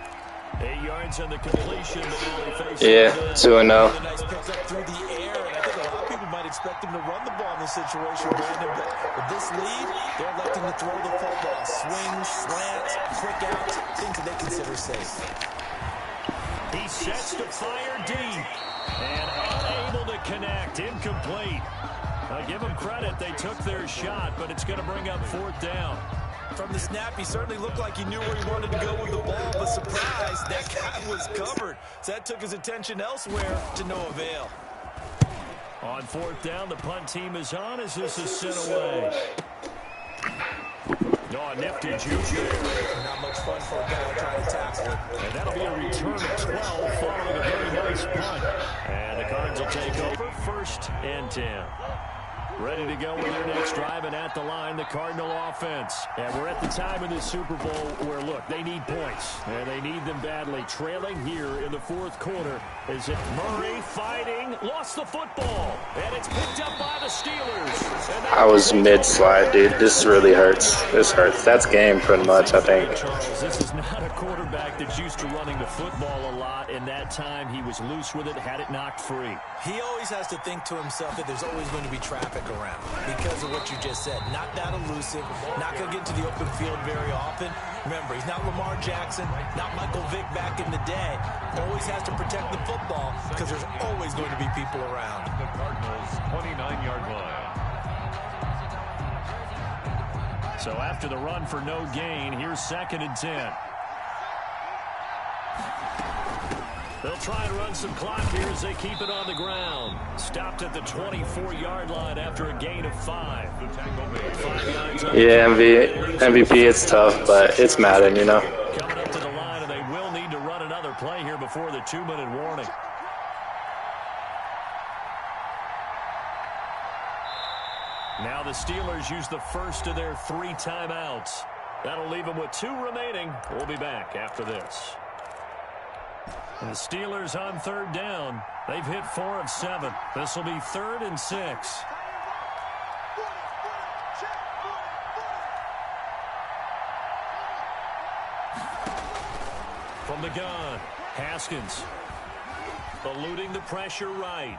8 yards on the completion. Yeah, 2-0. Nice pick up through the air, and I think a lot of people might expect him to run the ball in this situation, Brandon, but with this lead, they're electing to throw the football. Swings, slants, quick outs, things that they consider safe. He sets to fire deep and unable to connect. Incomplete. I give them credit. They took their shot, but it's going to bring up 4th down. From the snap, he certainly looked like he knew where he wanted to go with the ball, but surprise, that guy was covered. So that took his attention elsewhere to no avail. On 4th down, the punt team is on as this is sent away. Oh, nifty juke there. Not much fun for a guy trying to tackle it. And that'll be a return of 12 following a very nice punt. And the Cards will take over 1st and 10. Ready to go with their next drive, and at the line, the Cardinal offense. And we're at the time in this Super Bowl where, look, they need points, and they need them badly. Trailing here in the 4th quarter. Is it Murray fighting? Lost the football, and it's picked up by the Steelers. I was mid-slide, dude. This really hurts. This hurts. That's game pretty much, I think. This is not a quarterback that's used to running the football a lot. In that time, he was loose with it, had it knocked free. He always has to think to himself that there's always going to be traffic around because of what you just said. Not that elusive, not going to get to the open field very often. Remember, he's not Lamar Jackson, not Michael Vick back in the day. Always has to protect the football because there's always going to be people around. The Cardinals' 29-yard line. So after the run for no gain, here's 2nd and 10. They'll try and run some clock here as they keep it on the ground. Stopped at the 24-yard line after a gain of 5. Yeah, MVP, it's tough, but it's Madden, you know. Coming up to the line, and they will need to run another play here before the 2-minute warning. Now the Steelers use the first of their 3 timeouts. That'll leave them with 2 remaining. We'll be back after this. And the Steelers on 3rd down. They've hit 4 of 7. This will be 3rd and 6. From the gun, Haskins. Eluding the pressure right.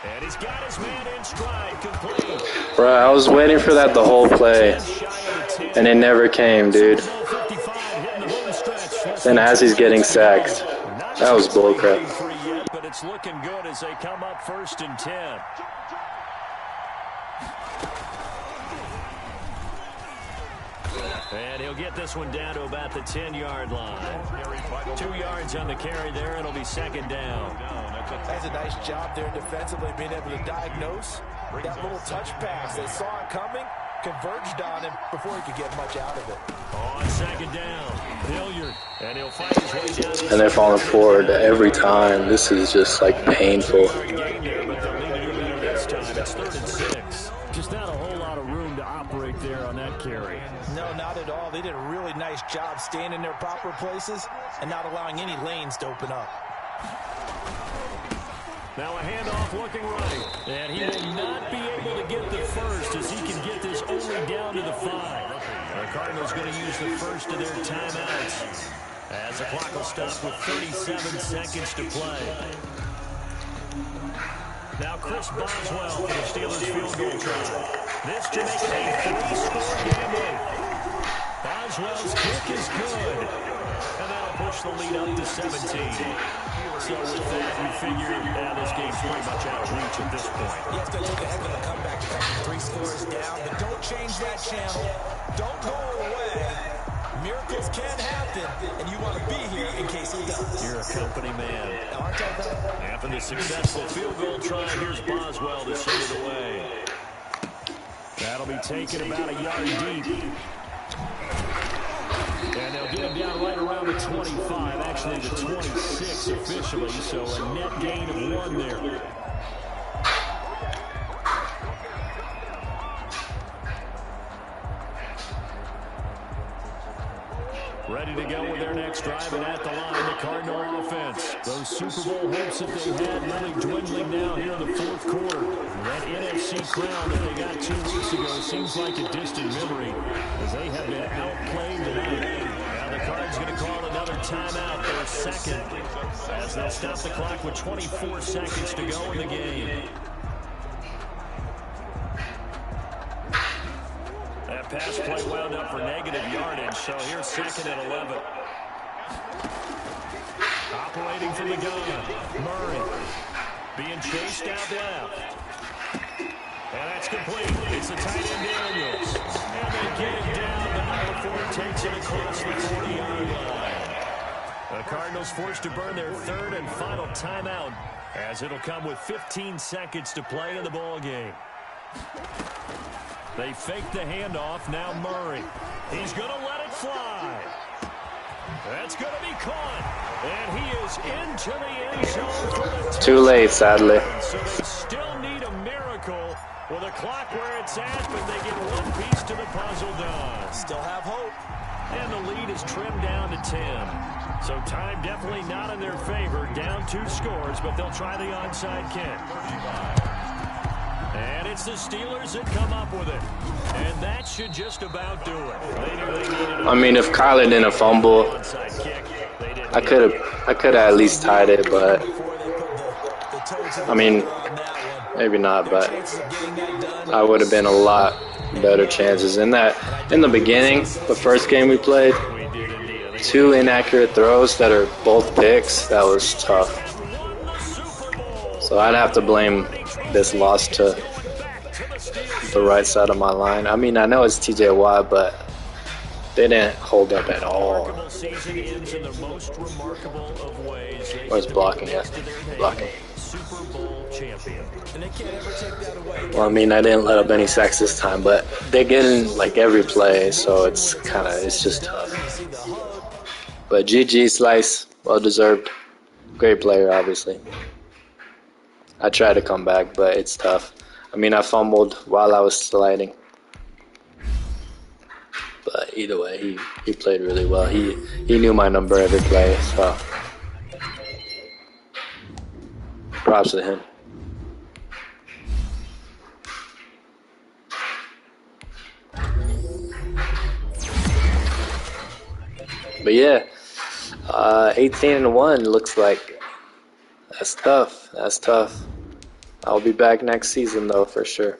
And he's got his man in stride, complete. Bro, I was waiting for that the whole play, and it never came, dude. And as he's getting sacked, that was bullcrap. But it's looking good as they come up 1st and 10. And he'll get this one down to about the 10-yard line. 2 yards on the carry there. It'll be 2nd down. That's a nice job there defensively, being able to diagnose that little touch pass. They saw it coming, converged on him before he could get much out of it. On second down, Hilliard, and he'll fight his way down. And they're falling forward every time. This is just like painful. This time it's 3rd and 6. Just not a whole lot of room to operate there on that carry. No, not at all. They did a really nice job staying in their proper places and not allowing any lanes to open up. Now a handoff looking right. And he will not be able to get the first as he can get this only down to the 5. The Cardinals going to use the first of their timeouts as the clock will stop with 37 seconds to play. Now Chris Boswell for the Steelers field goal try. This to make it a 3-score game. Boswell's kick is good. And that'll push the lead up to 17. So with that, you figure this game's pretty much out of reach at this point. You have to take a heck of a comeback to come 3 scores down, but don't change that channel. Don't go away. Miracles can happen, and you want to be here in case it does. You're a company man. Aren't I, though? After the successful field goal try, here's Boswell to send it away. That'll be taken about a yard deep. And they'll get him down right around the 25, actually the 26 officially, so a net gain of 1 there. Ready to go with their next drive, and at the line, the Cardinal offense. Those Super Bowl hopes that they had really dwindling now here in the 4th quarter. That NFC crown that they got 2 weeks ago seems like a distant memory as they have been outplayed tonight. Now the Cards going to call another timeout, their second, as they'll stop the clock with 24 seconds to go in the game. That pass play wound up for negative yardage, so here's 2nd and 11. Operating from the gun, Murray being chased out left. And that's complete. It's the tight end Daniels. And they get it down, but not before it takes it across the 40-yard line. The Cardinals forced to burn their 3rd and final timeout as it'll come with 15 seconds to play in the ball game. They fake the handoff. Now Murray. He's going to let it fly. That's going to be caught. And he is into the end zone for the touchdown. Too late, sadly. So they still need a miracle with a clock where it's at, but they get 1 piece to the puzzle done. Still have hope. And the lead is trimmed down to 10. So time definitely not in their favor. Down 2 scores, but they'll try the onside kick. And it's the Steelers that come up with it. And that should just about do it. They knew they needed I mean, if Kyler didn't fumble, I could have at least tied it, but I mean, maybe not, but I would have been a lot better chances. In the beginning, the first game we played, 2 inaccurate throws that are both picks, that was tough. So I'd have to blame this loss to the right side of my line. I mean, I know it's TJ Watt, but they didn't hold up at all. Where's blocking? Yeah, blocking. Well, I mean, I didn't let up any sacks this time, but they're getting like every play, so it's just tough. But GG Slice, well deserved. Great player, obviously. I tried to come back, but it's tough. I mean, I fumbled while I was sliding. But either way, he played really well. He knew my number every play, so props to him. But yeah, 18-1 looks like. That's tough. That's tough. I'll be back next season, though, for sure.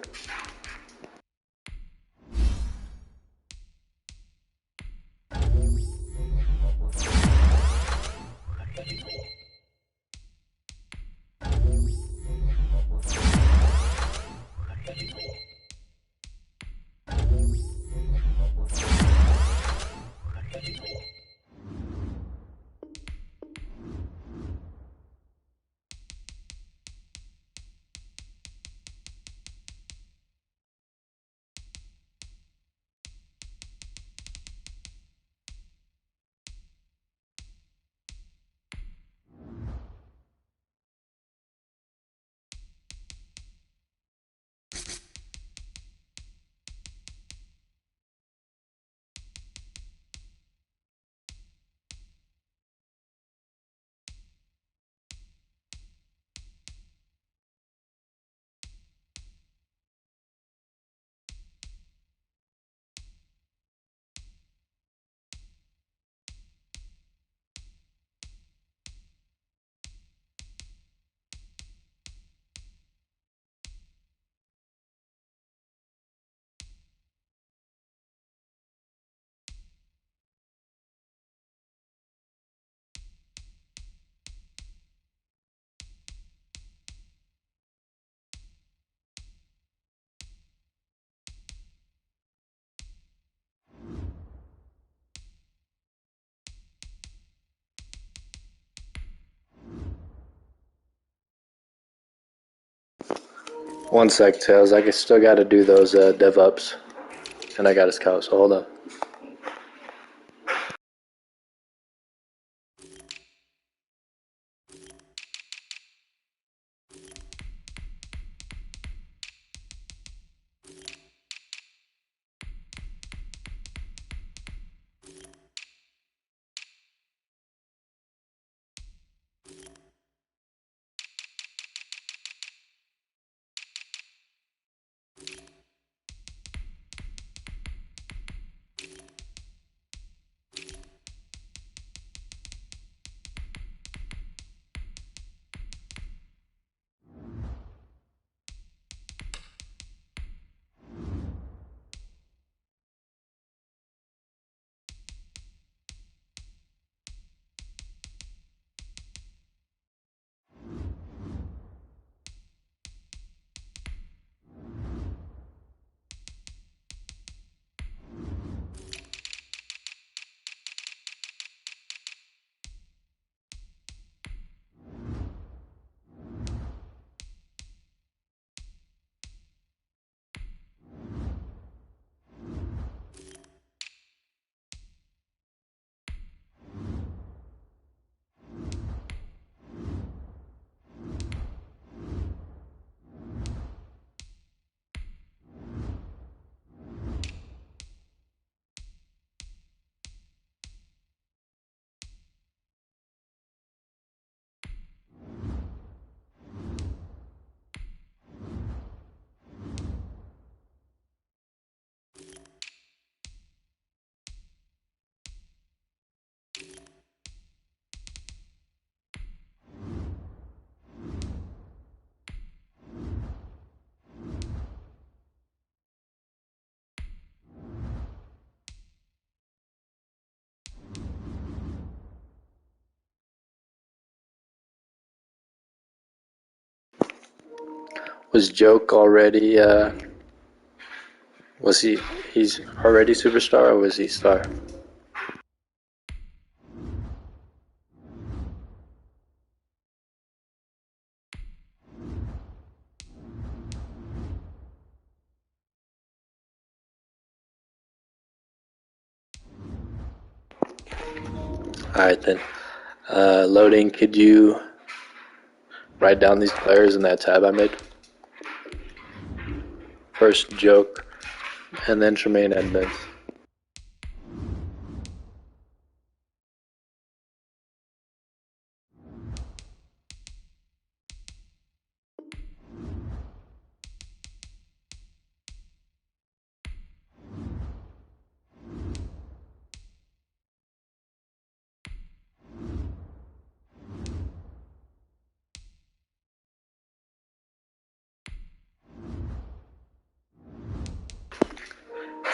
One sec, Tails. I still got to do those dev ups. And I got his cow, so hold on. Was Joke already, he's already superstar or was he star? Alright then. Loading, could you write down these players in that tab I made? First Joke, and then Tremaine Edmonds.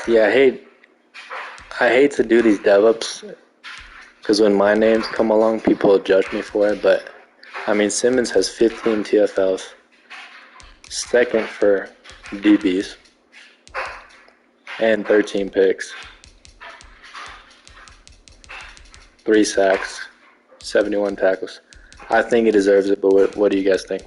Yeah, I hate to do these dev ups because when my names come along, people judge me for it. But I mean, Simmons has 15 TFLs, second for DBs, and 13 picks, 3 sacks, 71 tackles. I think he deserves it, but what do you guys think?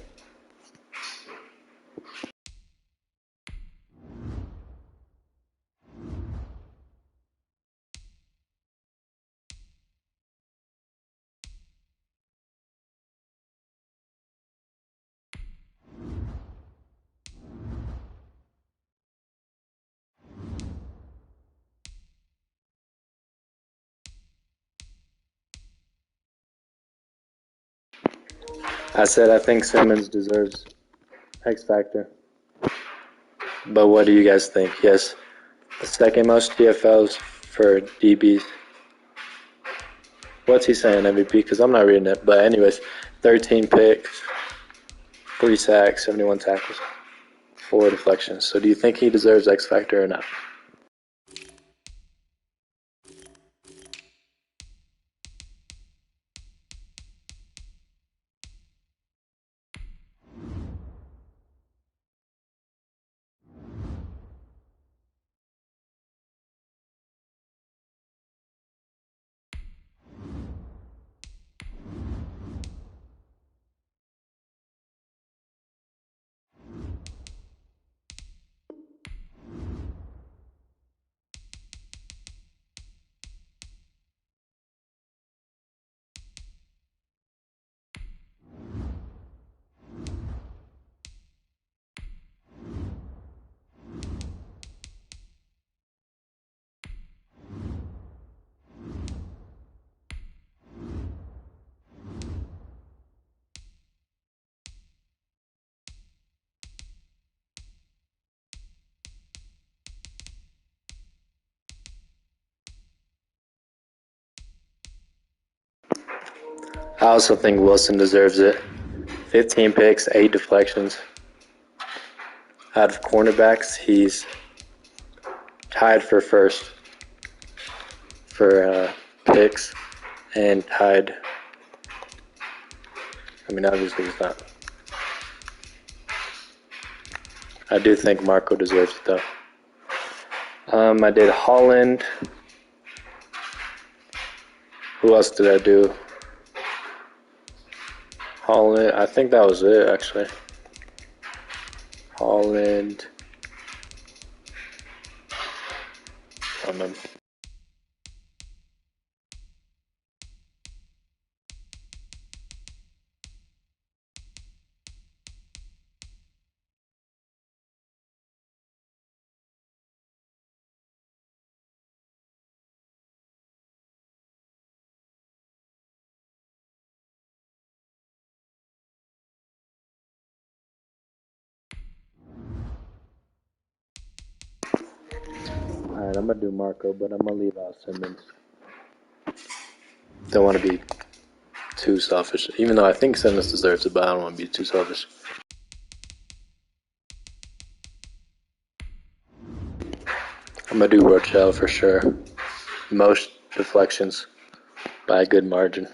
I said I think Simmons deserves X Factor. But what do you guys think? Yes, the second most TFLs for DBs. What's he saying, MVP? Because I'm not reading it. But anyways, 13 picks, 3 sacks, 71 tackles, 4 deflections. So do you think he deserves X Factor or not? I also think Wilson deserves it. 15 picks, 8 deflections. Out of cornerbacks, he's tied for first for picks and tied. I mean, obviously he's not. I do think Marco deserves it, though. I did Holland. Who else did I do? Holland. I think that was it, actually. Holland. I don't remember. Alright, I'm going to do Marco, but I'm going to leave out Simmons. Don't want to be too selfish. Even though I think Simmons deserves it, but I don't want to be too selfish. I'm going to do Rochelle for sure. Most deflections by a good margin.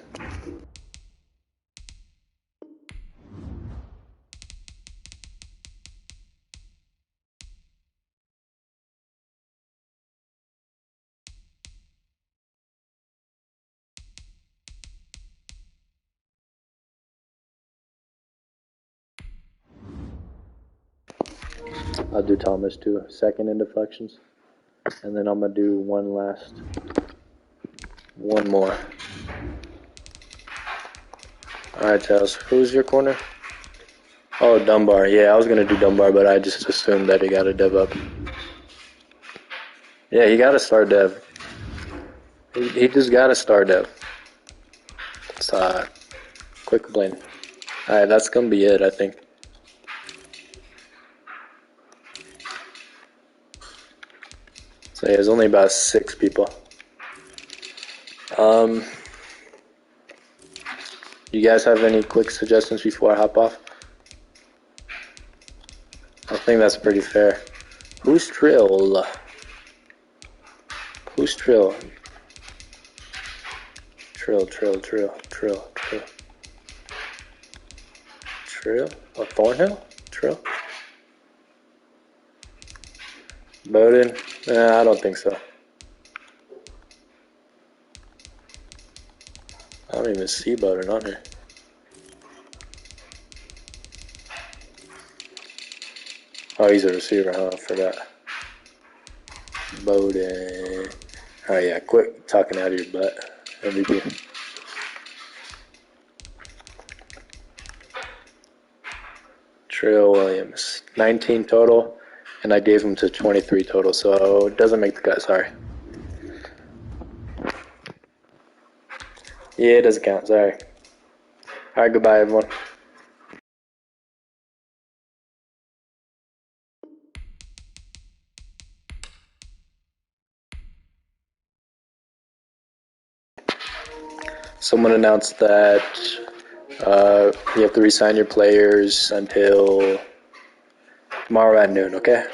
I'll do Thomas too, second in deflections. And then I'm going to do one more. Alright, Charles, who's your corner? Oh, Dunbar. Yeah, I was going to do Dunbar, but I just assumed that he got a dev up. Yeah, he got to start dev. He just got to start dev. So, quick complaint. Alright, that's going to be it, I think. So yeah, there's only about 6 people. You guys have any quick suggestions before I hop off? I think that's pretty fair. Who's Trill? Who's Trill? Trill. Oh, Thornhill? Trill? Bowden? Nah, I don't think so. I don't even see Bowden on here. Oh, he's a receiver, huh? I forgot. Bowden. Oh, yeah, quit talking out of your butt. MVP. Trill Williams. 19 total, and I gave him to 23 total, so it doesn't make the cut, sorry. Yeah, it doesn't count, sorry. Alright, goodbye, everyone. Someone announced that you have to re-sign your players until tomorrow at noon, okay?